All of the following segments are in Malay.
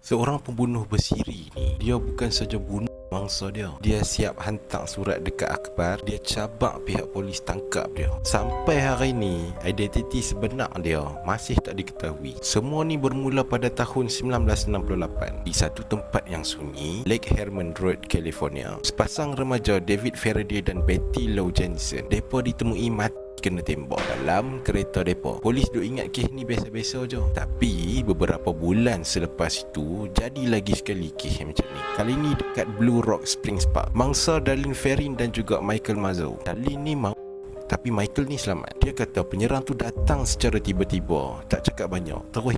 Seorang pembunuh bersiri ni, dia bukan saja bunuh mangsa dia. Dia siap hantar surat dekat akhbar. Dia cabak pihak polis tangkap dia. Sampai hari ni, identiti sebenar dia masih tak diketahui. Semua ni bermula pada tahun 1968 di satu tempat yang sunyi, Lake Herman Road, California. Sepasang remaja David Faraday dan Betty Lou Jensen, mereka ditemui mati kena tembak dalam kereta depa. Polis duk ingat kes ni biasa-biasa je. Tapi beberapa bulan selepas itu jadi lagi sekali kes yang macam ni. Kali ni dekat Blue Rock Springs Park. Mangsa Darlene Ferrin dan juga Michael Mazzeo. Darlene ni mau, tapi Michael ni selamat. Dia kata penyerang tu datang secara tiba-tiba, tak cakap banyak, terus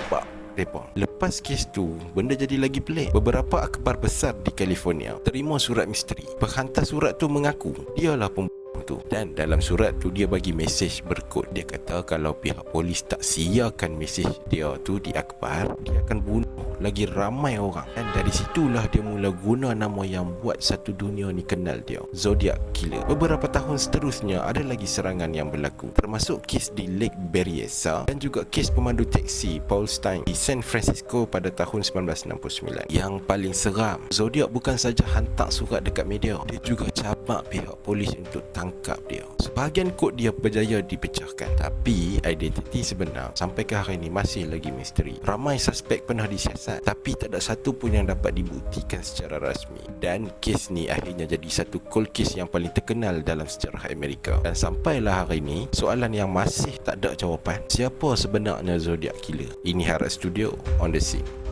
pak depa. Lepas kes tu, benda jadi lagi pelik. Beberapa akhbar besar di California terima surat misteri. Penghantar surat tu mengaku dialah pembunuh tu. Dan dalam surat tu dia bagi mesej berkod. Dia kata kalau pihak polis tak siarkan mesej dia tu di akhbar, dia akan bunuh lagi ramai orang. Dan dari situlah dia mula guna nama yang buat satu dunia ni kenal dia, Zodiac Killer. Beberapa tahun seterusnya ada lagi serangan yang berlaku, termasuk kes di Lake Berryessa dan juga kes pemandu teksi Paul Stein di San Francisco pada tahun 1969. Yang paling seram, Zodiac bukan saja hantar surat dekat media, dia juga cabak pihak polis untuk tangkap dia. Sebahagian kod dia berjaya dipecahkan, tapi identiti sebenar sampai ke hari ini masih lagi misteri. Ramai suspek pernah disiasat, tapi tak ada satu pun yang dapat dibuktikan secara rasmi. Dan kes ni akhirnya jadi satu cold case yang paling terkenal dalam sejarah Amerika. Dan sampailah hari ini, soalan yang masih tak ada jawapan, siapa sebenarnya Zodiac Killer? Ini Harat Studio on the scene.